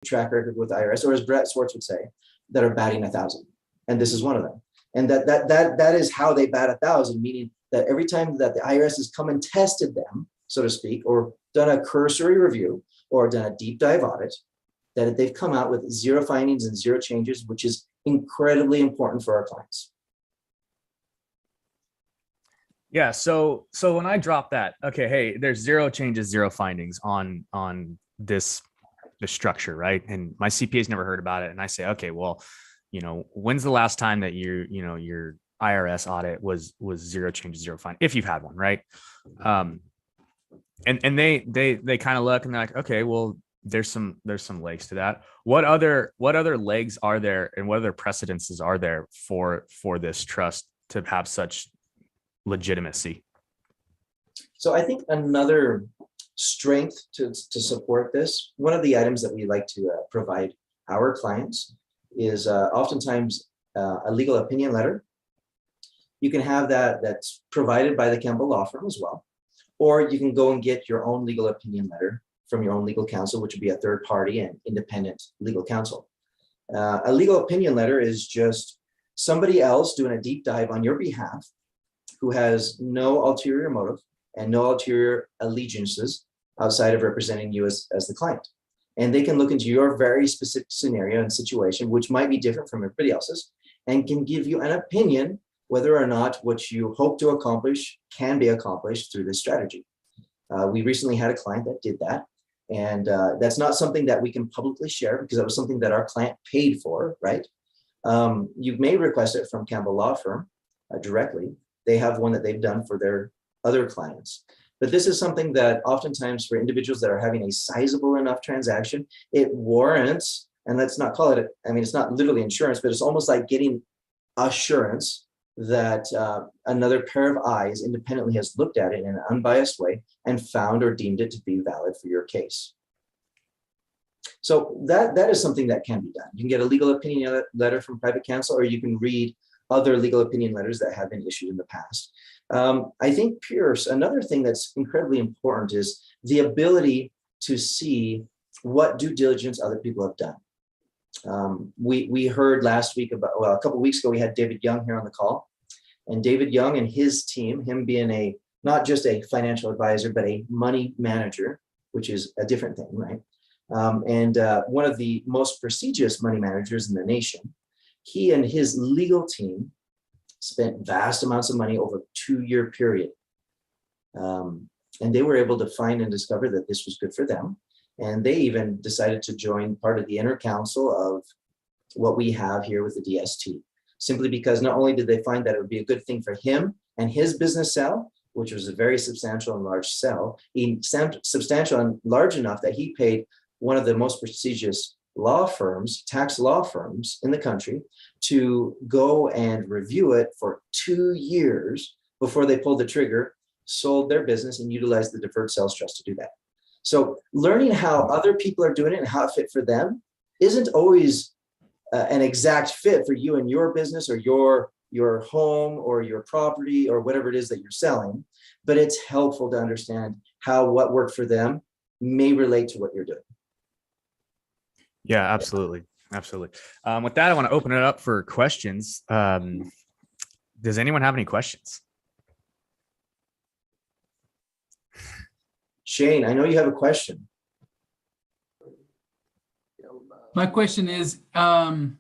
track record with IRS, or as Brett Swarts would say, that are batting 1,000. And this is one of them. And that is how they bat 1,000, meaning that every time that the IRS has come and tested them, so to speak, or done a cursory review or done a deep dive audit, that they've come out with 0 findings and 0 changes, which is incredibly important for our clients. Yeah. So when I drop that, okay, hey, there's 0 changes, 0 findings on this structure, right? And my CPA's never heard about it. And I say, okay, well, when's the last time that your IRS audit was 0 changes, 0 findings, if you've had one, right? And they kind of look and they're like, okay, well, there's some legs to that. What other legs are there, and what other precedences are there for this trust to have such legitimacy? So I think another strength to support this, one of the items that we like to provide our clients is oftentimes a legal opinion letter. You can have that's provided by the Campbell Law Firm as well, or you can go and get your own legal opinion letter from your own legal counsel, which would be a third party and independent legal counsel. A legal opinion letter is just somebody else doing a deep dive on your behalf who has no ulterior motive and no ulterior allegiances outside of representing you as the client. And they can look into your very specific scenario and situation, which might be different from everybody else's, and can give you an opinion whether or not what you hope to accomplish can be accomplished through this strategy. We recently had a client that did that. And that's not something that we can publicly share because that was something that our client paid for, right? You may request it from Campbell Law Firm directly. They have one that they've done for their other clients. But this is something that oftentimes for individuals that are having a sizable enough transaction, it warrants, and let's not call it, it's not literally insurance, but it's almost like getting assurance that another pair of eyes independently has looked at it in an unbiased way and found or deemed it to be valid for your case. So that is something that can be done. You can get a legal opinion letter from private counsel, or you can read other legal opinion letters that have been issued in the past. I think, Pierce, another thing that's incredibly important is the ability to see what due diligence other people have done. We heard last week a couple of weeks ago, we had David Young here on the call. And David Young and his team, him being not just a financial advisor, but a money manager, which is a different thing, right? And one of the most prestigious money managers in the nation, he and his legal team spent vast amounts of money over a 2-year period. And they were able to find and discover that this was good for them. And they even decided to join part of the inner council of what we have here with the DST, simply because not only did they find that it would be a good thing for him and his business sell, which was a very substantial and large sell, substantial and large enough that he paid one of the most prestigious law firms, tax law firms in the country, to go and review it for 2 years before they pulled the trigger, sold their business, and utilized the Deferred Sales Trust to do that. So learning how other people are doing it and how it fit for them isn't always an exact fit for you and your business or your home or your property or whatever it is that you're selling, but it's helpful to understand how what worked for them may relate to what you're doing. Yeah, absolutely. Absolutely. With that, I want to open it up for questions. Does anyone have any questions? Shane, I know you have a question. My question is, one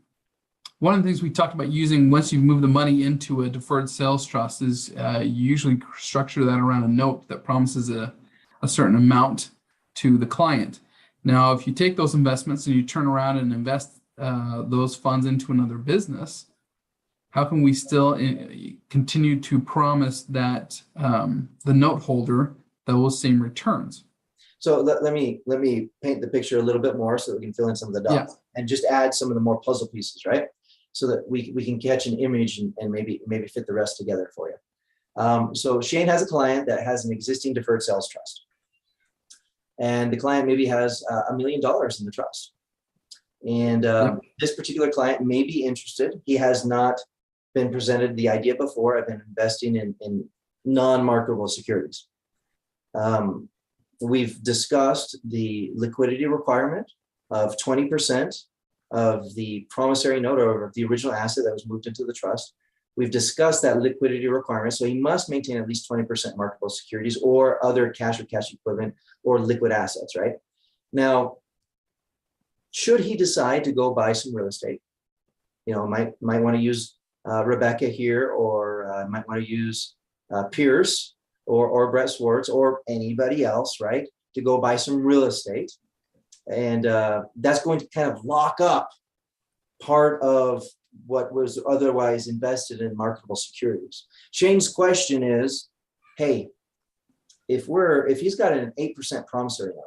of the things we talked about using once you've moved the money into a deferred sales trust is you usually structure that around a note that promises a certain amount to the client. Now, if you take those investments and you turn around and invest those funds into another business, how can we still continue to promise that the note holder those same returns? So let me paint the picture a little bit more so that we can fill in some of the dots and just add some of the more puzzle pieces, right? So that we can catch an image and maybe fit the rest together for you. So Shane has a client that has an existing deferred sales trust. And the client maybe has $1 million in the trust. And this particular client may be interested. He has not been presented the idea before of investing in non-marketable securities. We've discussed the liquidity requirement of 20% of the promissory note or the original asset that was moved into the trust. We've discussed that liquidity requirement. So he must maintain at least 20% marketable securities or other cash or cash equivalent or liquid assets, right? Now, should he decide to go buy some real estate, might want to use Rebecca here, or might want to use Pierce or Brett Swarts or anybody else, right, to go buy some real estate. And that's going to kind of lock up part of what was otherwise invested in marketable securities. Shane's question is, hey, if he's got an 8% promissory note,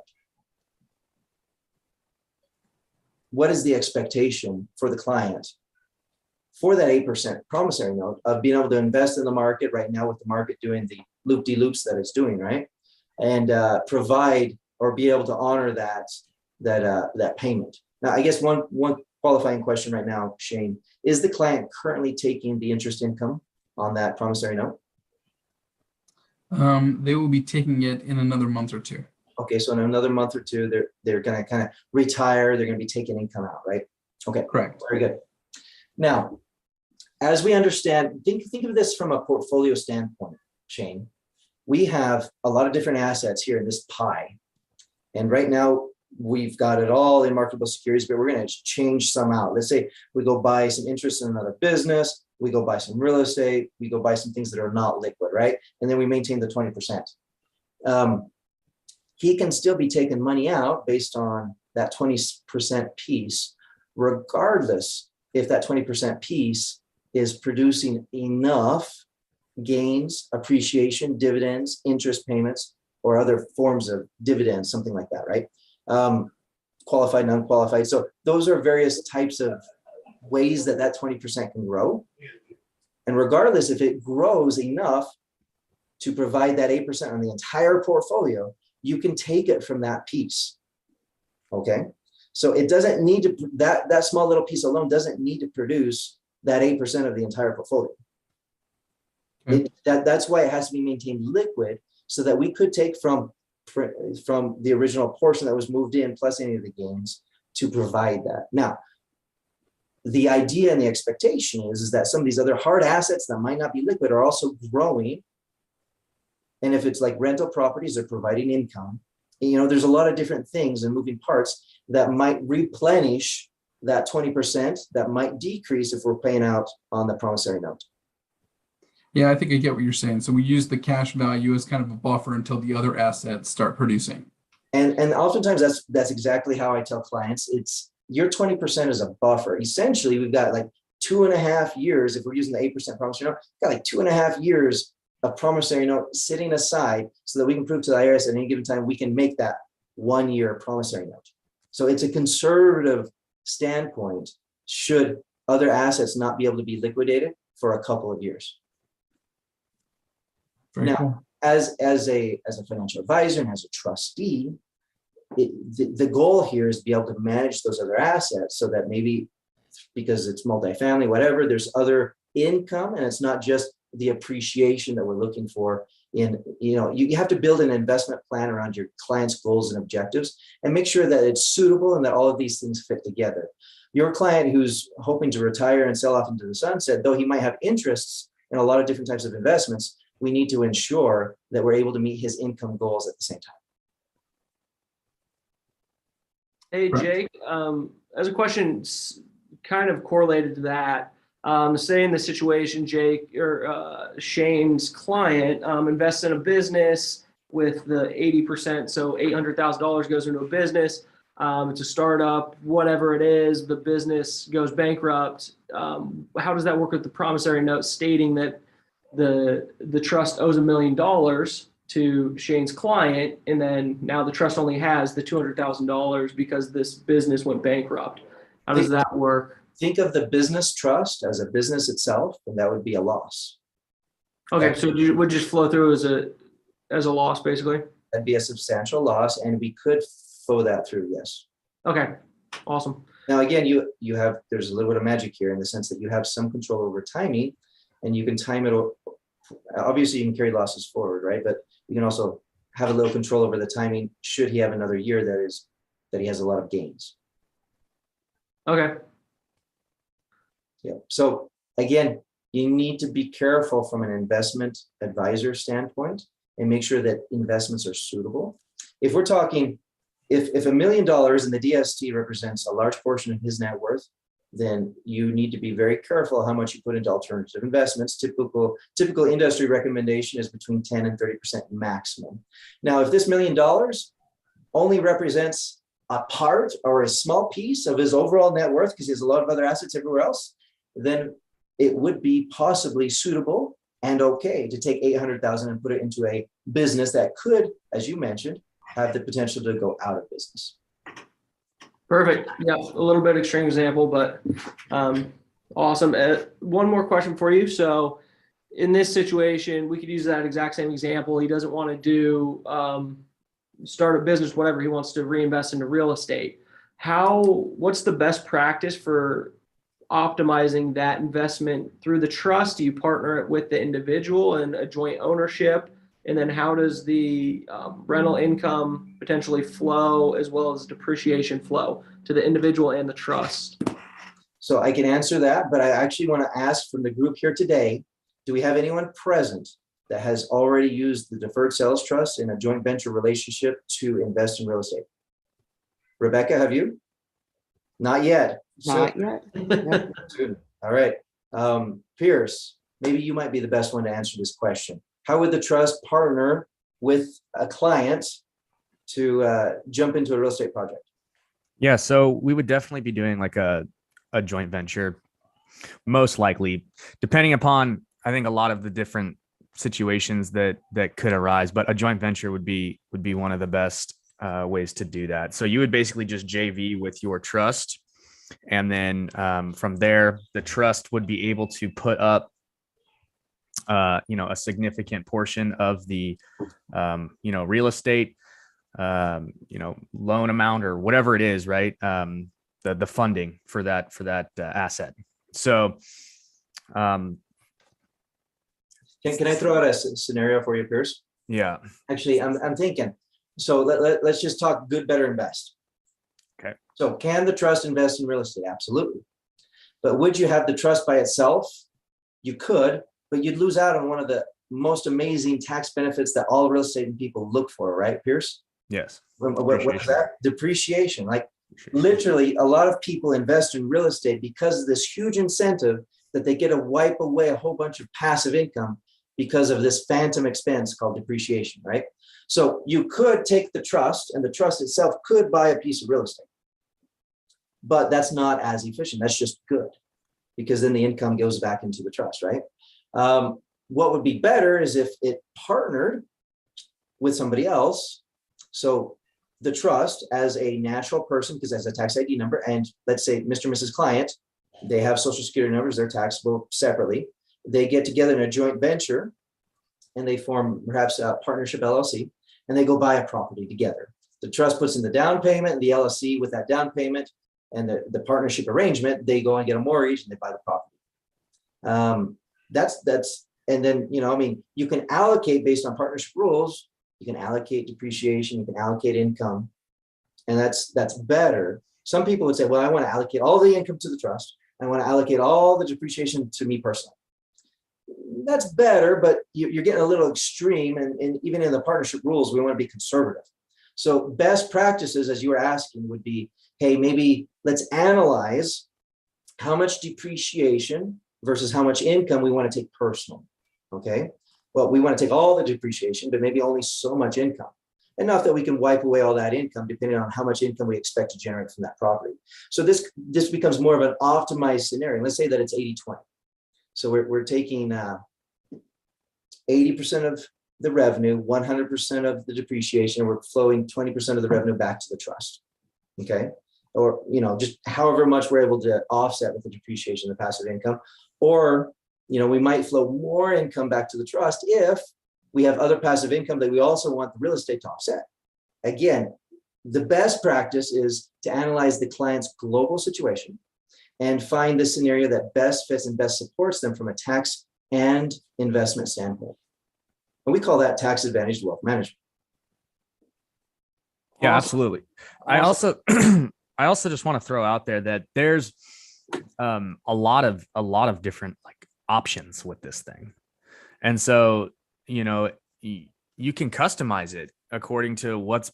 what is the expectation for the client for that 8% promissory note of being able to invest in the market right now with the market doing the loop-de-loops that it's doing, right? And provide or be able to honor that payment. Now, I guess one qualifying question right now, Shane, is the client currently taking the interest income on that promissory note? They will be taking it in another month or two. Okay, so in another month or two, they're going to kind of retire. They're going to be taking income out, right? Okay, correct. Very good. Now, as we understand, think of this from a portfolio standpoint, Shane. We have a lot of different assets here in this pie, and right now we've got it all in marketable securities, but we're going to change some out. Let's say we go buy some interest in another business, we go buy some real estate, we go buy some things that are not liquid, right? And then we maintain the 20%. He can still be taking money out based on that 20% piece, regardless if that 20% piece is producing enough gains, appreciation, dividends, interest payments, or other forms of dividends, something like that, right? Qualified, non-qualified. So those are various types of ways that 20% can grow. And regardless if it grows enough to provide that 8% on the entire portfolio, you can take it from that piece. Okay. So it doesn't need to, that small little piece alone doesn't need to produce that 8% of the entire portfolio. That's why it has to be maintained liquid, so that we could take from the original portion that was moved in plus any of the gains to provide that. Now, the idea and the expectation is that some of these other hard assets that might not be liquid are also growing. And if it's like rental properties, they're providing income. There's a lot of different things and moving parts that might replenish that 20% that might decrease if we're paying out on the promissory note. Yeah, I think I get what you're saying. So we use the cash value as kind of a buffer until the other assets start producing. And oftentimes that's exactly how I tell clients. It's your 20% is a buffer. Essentially, we've got like 2.5 years, if we're using the 8% promissory note, we've got like 2.5 years of promissory note sitting aside so that we can prove to the IRS at any given time we can make that 1 year promissory note. So it's a conservative standpoint should other assets not be able to be liquidated for a couple of years. Very now, cool. as a financial advisor and as a trustee, the goal here is to be able to manage those other assets so that maybe because it's multifamily, whatever, there's other income, and it's not just the appreciation that we're looking for you have to build an investment plan around your client's goals and objectives and make sure that it's suitable and that all of these things fit together. Your client who's hoping to retire and sell off into the sunset, though he might have interests in a lot of different types of investments, we need to ensure that we're able to meet his income goals at the same time. Hey, Jake, as a question kind of correlated to that, say in the situation, Jake or Shane's client invests in a business with the 80%, so $800,000 goes into a business. It's a startup, whatever it is, the business goes bankrupt. How does that work with the promissory note stating that the trust owes $1 million to Shane's client, and then now the trust only has the $200,000 because this business went bankrupt? How does that work? Think of the business trust as a business itself, and that would be a loss. Okay, so it would just flow through as a loss, basically? That'd be a substantial loss, and we could flow that through, yes. Okay, awesome. Now, again, there's a little bit of magic here in the sense that you have some control over timing, and you can time it. Obviously, you can carry losses forward, right? But you can also have a little control over the timing should he have another year that he has a lot of gains. Okay. Yeah. So again, you need to be careful from an investment advisor standpoint and make sure that investments are suitable. If we're talking, if $1 million in the DST represents a large portion of his net worth, then you need to be very careful how much you put into alternative investments. Typical industry recommendation is between 10 and 30% maximum. Now, if this $1 million only represents a part or a small piece of his overall net worth, because he has a lot of other assets everywhere else, then it would be possibly suitable and okay to take 800,000 and put it into a business that could, as you mentioned, have the potential to go out of business. Perfect. Yeah, a little bit extreme example, but awesome. One more question for you. So in this situation, we could use that exact same example. He doesn't want to do start a business, whatever. He wants to reinvest into real estate. What's the best practice for optimizing that investment through the trust? Do you partner it with the individual and a joint ownership? And then how does the rental income potentially flow as well as depreciation flow to the individual and the trust? So I can answer that, but I actually want to ask from the group here today, do we have anyone present that has already used the Deferred Sales Trust in a joint venture relationship to invest in real estate? Rebecca, have you? Not yet. Not yet. Yep. Soon. All right. Pierce, maybe you might be the best one to answer this question. How would the trust partner with a client to jump into a real estate project? Yeah, so we would definitely be doing like a joint venture, most likely, depending upon, I think, a lot of the different situations that could arise. But a joint venture would be one of the best ways to do that. So you would basically just JV with your trust, and then from there, the trust would be able to put up a significant portion of the real estate loan amount or whatever it is, right? The funding for that asset. So can I throw out a scenario for you, Pierce? Yeah, actually I'm thinking, so let's just talk good, better, and best. Okay. So can the trust invest in real estate? Absolutely. But would you have the trust by itself? You could, but you'd lose out on one of the most amazing tax benefits that all real estate people look for, right, Pierce? yes. What is that? Depreciation. Like literally a lot of people invest in real estate because of this huge incentive that they get to wipe away a whole bunch of passive income because of this phantom expense called depreciation, right? So you could take the trust, and the trust itself could buy a piece of real estate, but that's not as efficient. That's just good, because then the income goes back into the trust, right? What would be better is if it partnered with somebody else. So the trust as a natural person, because as a tax ID number, and let's say Mr. and Mrs. Client, they have social security numbers, they're taxable separately. They get together in a joint venture and they form perhaps a partnership LLC, and they go buy a property together. The trust puts in the down payment, and the LLC with that down payment and the partnership arrangement, they go and get a mortgage and they buy the property. And then, you can allocate based on partnership rules. You can allocate depreciation, you can allocate income, and that's better. Some people would say, well, I want to allocate all the income to the trust. I want to allocate all the depreciation to me personally. That's better, but you're getting a little extreme. And even in the partnership rules, we want to be conservative. So best practices, as you were asking, would be, hey, maybe let's analyze how much depreciation versus how much income we want to take personal. Okay. Well, we want to take all the depreciation, but maybe only so much income. Enough that we can wipe away all that income depending on how much income we expect to generate from that property. So this becomes more of an optimized scenario. Let's say that it's 80-20. So we're taking 80% of the revenue, 100% of the depreciation, and we're flowing 20% of the revenue back to the trust. Okay. Or, just however much we're able to offset with the depreciation, the passive income. Or, we might flow more income back to the trust if we have other passive income that we also want the real estate to offset. Again, the best practice is to analyze the client's global situation and find the scenario that best fits and best supports them from a tax and investment standpoint. And we call that tax advantaged wealth management. Yeah, absolutely. I also, I also just want to throw out there that there's a lot of different like options with this thing. And so, you can customize it according to what's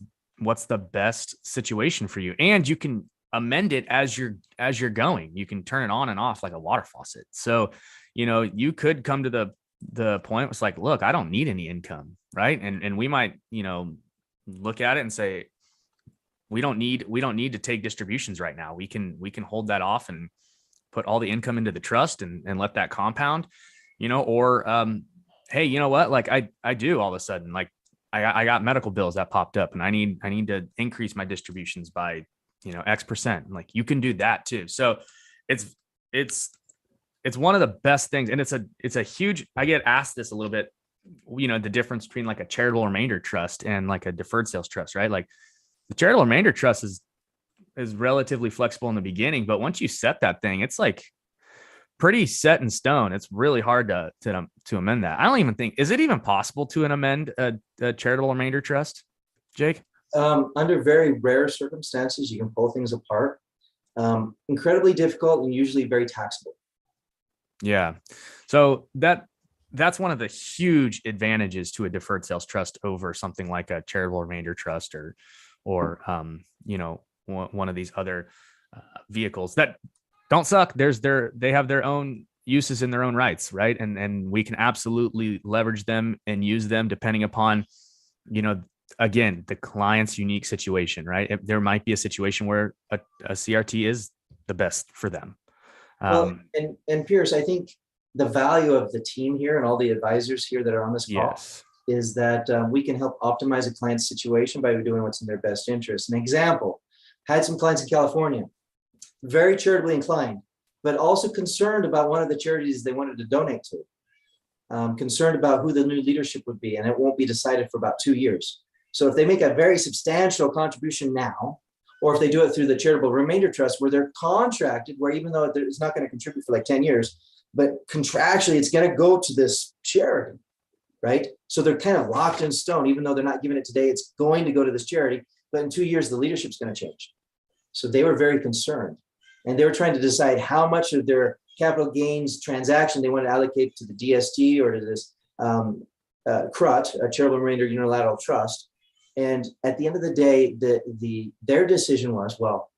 the best situation for you. And you can amend it as you're going. You can turn it on and off like a water faucet. So, you could come to the point it's like, look, I don't need any income, right? And we might, look at it and say, we don't need to take distributions right now. We can hold that off and put all the income into the trust and let that compound, or hey, you know what? Like I do all of a sudden, like I got medical bills that popped up and I need to increase my distributions by, X%. Like you can do that too. So it's one of the best things. And it's a huge, I get asked this a little bit, the difference between like a charitable remainder trust and like a deferred sales trust, right? Like the charitable remainder trust is relatively flexible in the beginning, but once you set that thing, it's like pretty set in stone. It's really hard to amend that. I don't even think, is it even possible to amend a charitable remainder trust, Jake? Under very rare circumstances, you can pull things apart. Incredibly difficult and usually very taxable. Yeah. So that's one of the huge advantages to a deferred sales trust over something like a charitable remainder trust or one of these other vehicles that don't suck. They have their own uses in their own rights, right? And we can absolutely leverage them and use them depending upon, again, the client's unique situation, right? There might be a situation where a CRT is the best for them. Well, and Pierce, I think the value of the team here and all the advisors here that are on this call yes. is that we can help optimize a client's situation by doing what's in their best interest. An example, had some clients in California, very charitably inclined, but also concerned about one of the charities they wanted to donate to, concerned about who the new leadership would be, and it won't be decided for about 2 years. So if they make a very substantial contribution now, or if they do it through the charitable remainder trust where they're contracted, where even though it's not going to contribute for like 10 years, but contractually it's going to go to this charity, right? So they're kind of locked in stone, even though they're not giving it today, it's going to go to this charity, but in 2 years, the leadership's going to change. So they were very concerned and they were trying to decide how much of their capital gains transaction they want to allocate to the DST or to this CRUT, a charitable remainder unilateral trust. And at the end of the day, their decision was, well,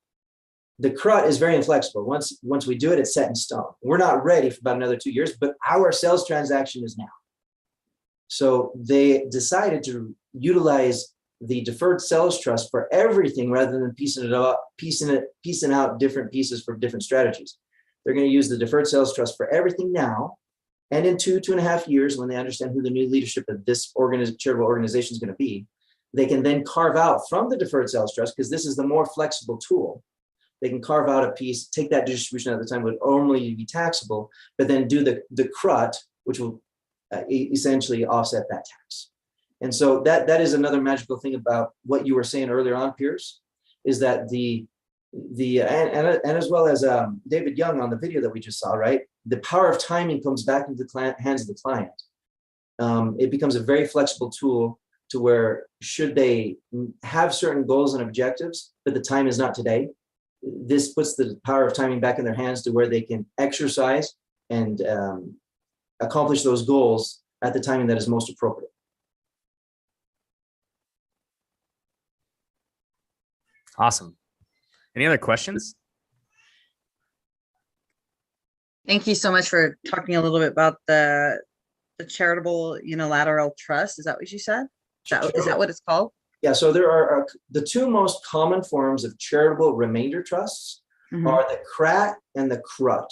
the CRUT is very inflexible. Once we do it, it's set in stone. We're not ready for about another 2 years, but our sales transaction is now. So they decided to utilize the deferred sales trust for everything rather than piecing out different pieces for different strategies. They're going to use the deferred sales trust for everything now. And in 2.5 years, when they understand who the new leadership of this charitable organization is going to be, they can then carve out from the deferred sales trust, because this is the more flexible tool. They can carve out a piece, take that distribution at the time would only be taxable, but then do the CRUT, which will essentially offset that tax. And so that is another magical thing about what you were saying earlier on, Pierce, is that and as well as David Young on the video that we just saw, right? The power of timing comes back into the hands of the client. It becomes a very flexible tool to where should they have certain goals and objectives, but the time is not today. This puts the power of timing back in their hands to where they can exercise and accomplish those goals at the timing that is most appropriate. Awesome. Any other questions? Thank you so much for talking a little bit about the charitable unilateral trust. Is that what you said? Is that what it's called? Yeah, so there are the two most common forms of charitable remainder trusts are the CRAT and the CRUT.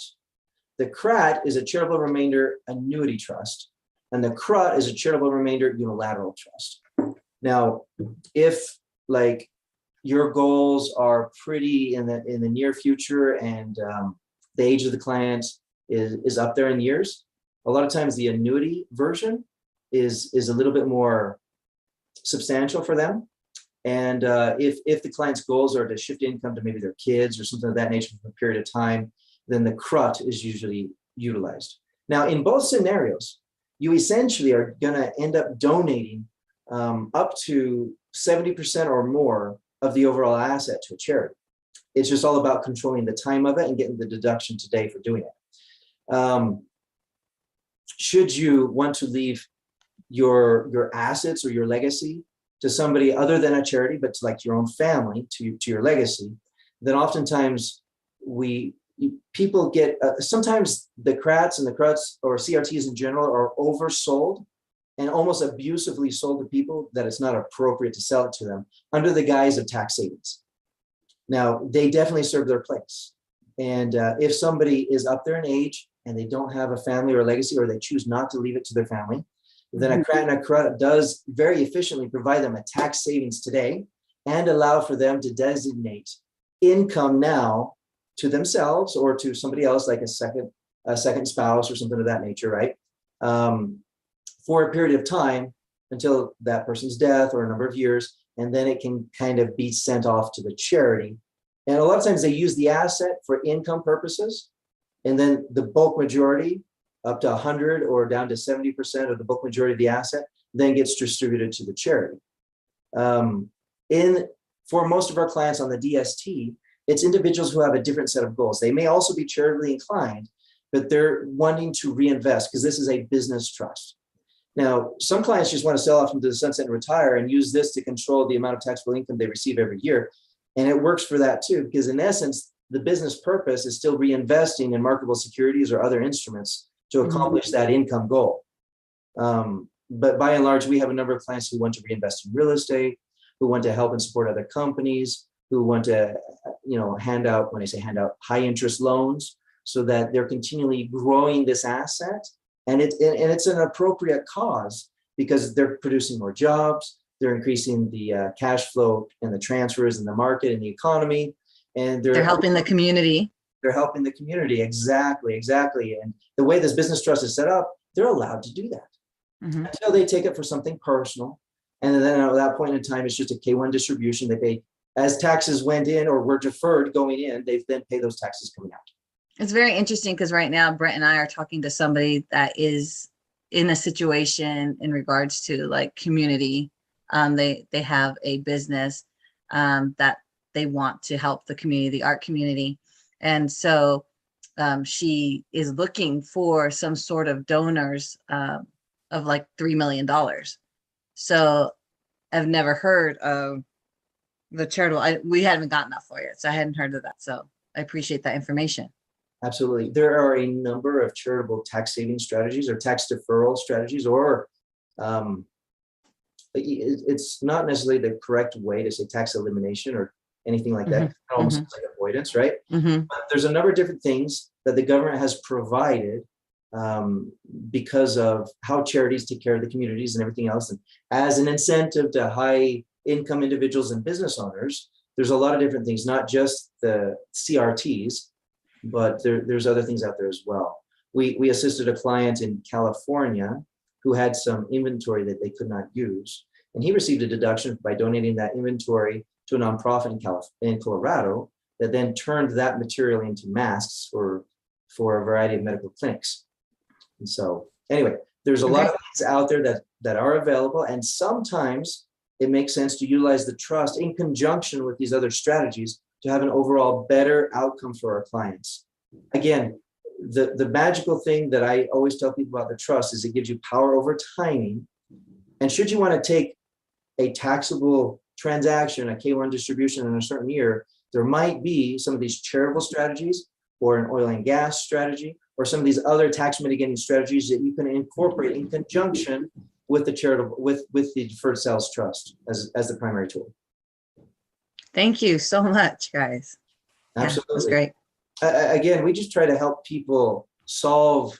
The CRAT is a charitable remainder annuity trust, and the CRUT is a charitable remainder unilateral trust. Now, if like your goals are pretty in the near future and the age of the client is up there in years, a lot of times the annuity version is a little bit more substantial for them. And if the client's goals are to shift income to maybe their kids or something of that nature for a period of time, then the CRUT is usually utilized. Now, in both scenarios, you essentially are going to end up donating up to 70% or more of the overall asset to a charity. It's just all about controlling the time of it and getting the deduction today for doing it. Should you want to leave your assets or your legacy to somebody other than a charity, but to like your own family, to your legacy, then oftentimes people get, sometimes the CRATs and the CRUTs or CRTs in general are oversold and almost abusively sold to people that it's not appropriate to sell it to them under the guise of tax savings. Now, they definitely serve their place. And if somebody is up there in age and they don't have a family or a legacy, or they choose not to leave it to their family, then a CRAT and a CRUT does very efficiently provide them a tax savings today and allow for them to designate income now to themselves or to somebody else, like a second spouse or something of that nature, right? For a period of time until that person's death or a number of years, and then it can kind of be sent off to the charity. And a lot of times they use the asset for income purposes, and then the bulk majority, up to 100 or down to 70% of the bulk majority of the asset, then gets distributed to the charity. For most of our clients on the DST, it's individuals who have a different set of goals. They may also be charitably inclined, but they're wanting to reinvest because this is a business trust. Now, some clients just want to sell off into the sunset and retire and use this to control the amount of taxable income they receive every year. And it works for that too, because in essence, the business purpose is still reinvesting in marketable securities or other instruments to accomplish that income goal. But by and large, we have a number of clients who want to reinvest in real estate, who want to help and support other companies, who want to, hand out, when I say hand out, high interest loans so that they're continually growing this asset. And it's an appropriate cause because they're producing more jobs, they're increasing the cash flow and the transfers in the market and the economy, and they're helping the community. They're helping the community. Exactly. And the way this business trust is set up, they're allowed to do that until they take it for something personal. And then at that point in time, it's just a K-1 distribution. They pay as taxes went in or were deferred going in, they then pay those taxes coming out. It's very interesting because right now, Brent and I are talking to somebody that is in a situation in regards to like community. They have a business that they want to help the community, the art community. And so she is looking for some sort of donors of like $3 million. So I've never heard of the charitable. We haven't gotten that far yet, so I hadn't heard of that. So I appreciate that information. Absolutely. There are a number of charitable tax saving strategies or tax deferral strategies, or it's not necessarily the correct way to say tax elimination or anything like that. It almost sounds like avoidance, right? But there's a number of different things that the government has provided because of how charities take care of the communities and everything else. And as an incentive to high income individuals and business owners, there's a lot of different things, not just the CRTs, but there's other things out there as well. We assisted a client in California who had some inventory that they could not use, and he received a deduction by donating that inventory to a nonprofit in Colorado that then turned that material into masks for a variety of medical clinics. And so anyway, there's a lot of things out there that are available, and sometimes it makes sense to utilize the trust in conjunction with these other strategies to have an overall better outcome for our clients. Again, the magical thing that I always tell people about the trust is it gives you power over timing. And should you want to take a taxable transaction, a K-1 distribution in a certain year, there might be some of these charitable strategies or an oil and gas strategy or some of these other tax mitigating strategies that you can incorporate in conjunction with the charitable, with the Deferred Sales Trust as the primary tool. Thank you so much, guys. Absolutely. Yeah, that's great. Again, we just try to help people solve,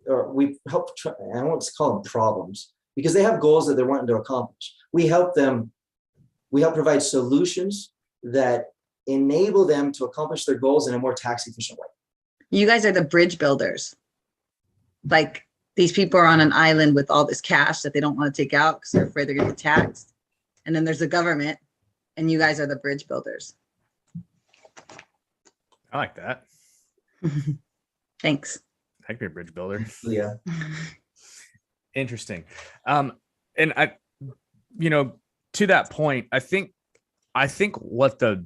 or we help, I won't call them problems, because they have goals that they're wanting to accomplish. We help provide solutions that enable them to accomplish their goals in a more tax efficient way. You guys are the bridge builders. Like, these people are on an island with all this cash that they don't want to take out because they're afraid they're going to get taxed. And then there's the government, and you guys are the bridge builders. I like that. Thanks. I could be a bridge builder. Yeah. Interesting. And I, to that point, I think what the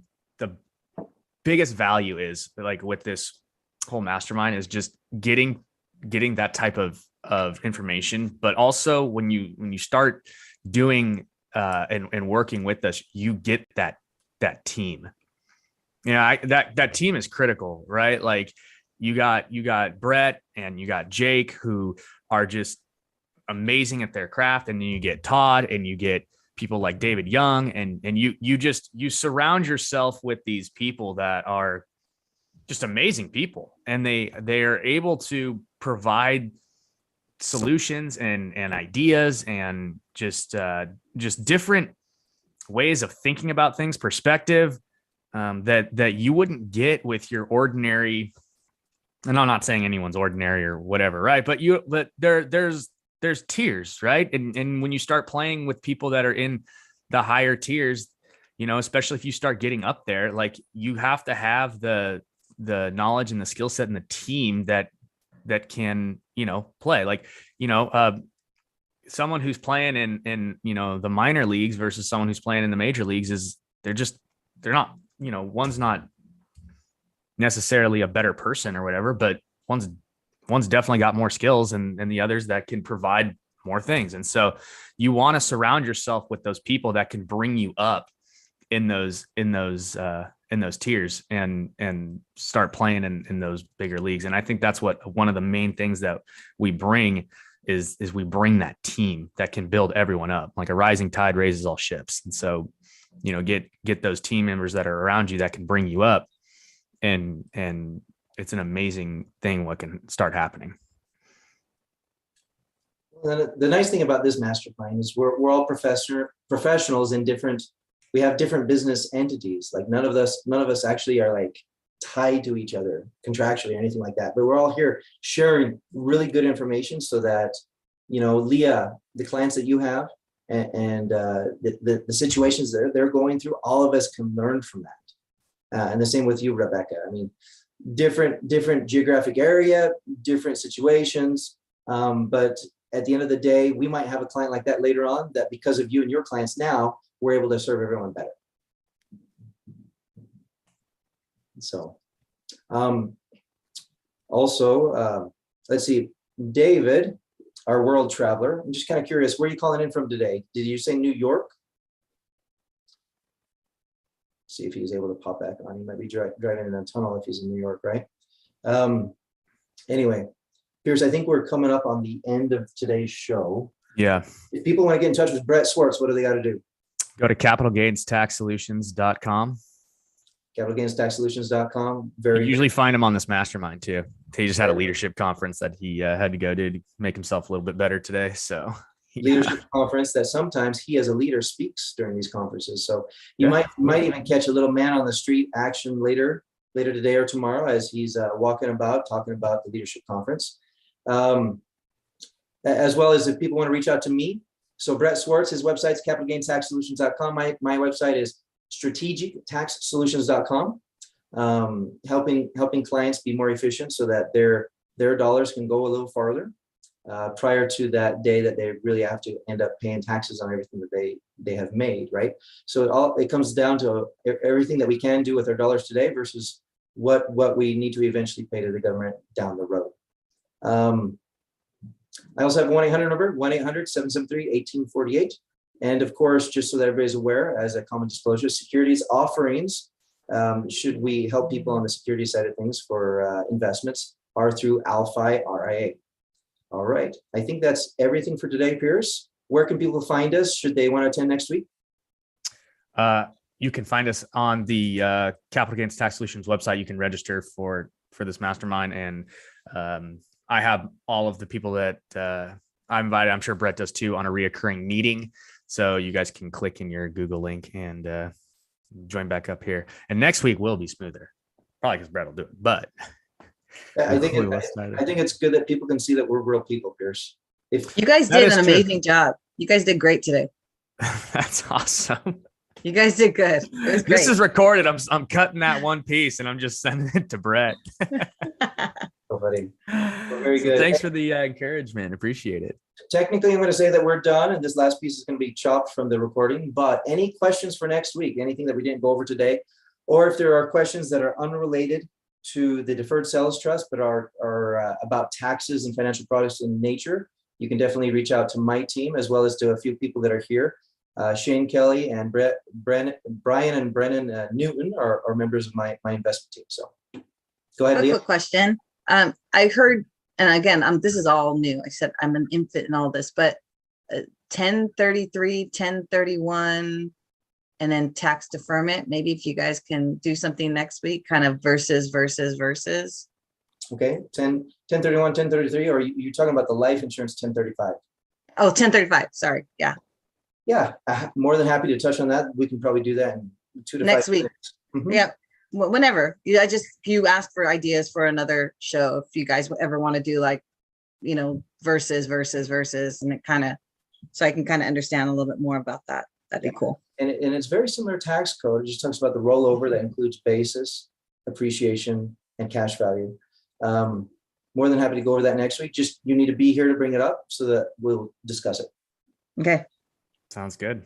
biggest value is like with this whole mastermind is just getting that type of information. But also when you start doing and working with us, you get that team. That team is critical, right? Like you got Brett and you got Jake, who are just amazing at their craft. And then you get Todd and you get people like David Young, and you surround yourself with these people that are just amazing people, and they are able to provide solutions and ideas and just different ways of thinking about things, perspective, that you wouldn't get with your ordinary. And I'm not saying anyone's ordinary or whatever, right? But there's tiers, right? And when you start playing with people that are in the higher tiers, especially if you start getting up there, like you have to have the knowledge and the skill set and the team that can, play. Like, someone who's playing in the minor leagues versus someone who's playing in the major leagues they're not, one's not necessarily a better person or whatever, but one's definitely got more skills and the others that can provide more things. And so you want to surround yourself with those people that can bring you up in those tiers and start playing in those bigger leagues. And I think that's what one of the main things that we bring is we bring that team that can build everyone up. Like a rising tide raises all ships. And so, get those team members that are around you that can bring you up, and it's an amazing thing what can start happening. The nice thing about this mastermind is we're all professionals in we have different business entities. Like none of us actually are like tied to each other contractually or anything like that, but we're all here sharing really good information so that, Leah, the clients that you have and the situations that they're going through, all of us can learn from that. And the same with you, Rebecca. I mean, different geographic area, different situations. But at the end of the day, we might have a client like that later on that because of you and your clients now, we're able to serve everyone better. So also, let's see, David, our world traveler. I'm just kind of curious, where are you calling in from today? Did you say New York? See if he's able to pop back on. He might be driving in a tunnel if he's in New York, right? Anyway, Pierce, I think we're coming up on the end of today's show. Yeah. If people want to get in touch with Brett Swarts, what do they got to do? Go to capitalgainstaxsolutions.com. capitalgainstaxsolutions.com. You usually find him on this mastermind too. He just had a leadership conference that he had to go to make himself a little bit better today. So leadership conference that sometimes he as a leader speaks during these conferences. So you might even catch a little man on the street action later today or tomorrow as he's walking about talking about the leadership conference. As well as if people want to reach out to me. So Brett Swarts, his website's capitalgainstaxsolutions.com. My website is strategictaxsolutions.com. Helping clients be more efficient so that their dollars can go a little farther prior to that day that they really have to end up paying taxes on everything that they have made, right? So it comes down to everything that we can do with our dollars today versus what we need to eventually pay to the government down the road. I also have a 1-800 number, 1-800-773-1848. And of course, just so that everybody's aware, as a common disclosure, securities offerings, should we help people on the security side of things for investments, are through Alphi RIA. All right. I think that's everything for today, Pierce. Where can people find us? Should they want to attend next week? You can find us on the Capital Gains Tax Solutions website. You can register for this mastermind. And I have all of the people that I'm invited. I'm sure Brett does too, on a reoccurring meeting. So you guys can click in your Google link and join back up here. And next week will be smoother, probably because Brett will do it. But I think it's good that people can see that we're real people, Pierce. If you guys did an amazing job. You guys did great today. That's awesome. You guys did good. It was great. This is recorded. I'm cutting that one piece and I'm just sending it to Brett. Oh, buddy. Well, very good. So thanks for the encouragement. Appreciate it. Technically, I'm going to say that we're done, and this last piece is going to be chopped from the recording. But any questions for next week? Anything that we didn't go over today? Or if there are questions that are unrelated to the Deferred Sales Trust, but are about taxes and financial products in nature, you can definitely reach out to my team, as well as to a few people that are here. Shane Kelly and Brian and Brennan Newton are members of my investment team. So go ahead, A Leah. quick question. I heard, and again, this is all new. I said I'm an infant in all this, but 1033, 1031, and then tax deferment. Maybe if you guys can do something next week, kind of versus. Okay, 1031, 1033, or you're talking about the life insurance 1035? Oh, 1035. Sorry. Yeah. Yeah, more than happy to touch on that. We can probably do that in 2 to 5 Next week. minutes. Mhm. Yeah. Whenever. You ask for ideas for another show. If you guys ever want to do like, versus, and it kind of, so I can kind of understand a little bit more about that. That'd be cool. And it's very similar tax code. It just talks about the rollover that includes basis, appreciation, and cash value. More than happy to go over that next week. Just you need to be here to bring it up so that we'll discuss it. Okay. Sounds good.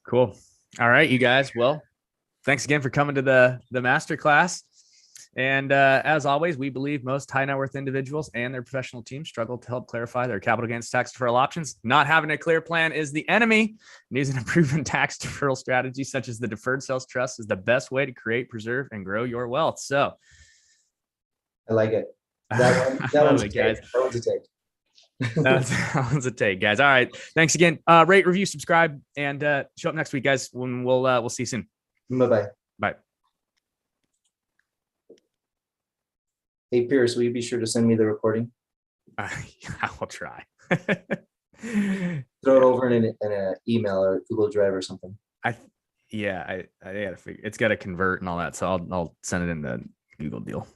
Cool. All right, you guys. Well, thanks again for coming to the masterclass. And as always, we believe most high net worth individuals and their professional teams struggle to help clarify their capital gains tax deferral options. Not having a clear plan is the enemy. And using a proven tax deferral strategy such as the Deferred Sales Trust is the best way to create, preserve, and grow your wealth. So I like it. That one's a take. That one's a take. That one's a take, guys. All right. Thanks again. Rate, review, subscribe, and show up next week, guys, when we'll see you soon. Bye-bye. Bye. Hey, Pierce, will you be sure to send me the recording? I will try. Throw it over in an email or Google Drive or something. I gotta figure. It's got to convert and all that, so I'll send it in the Google deal.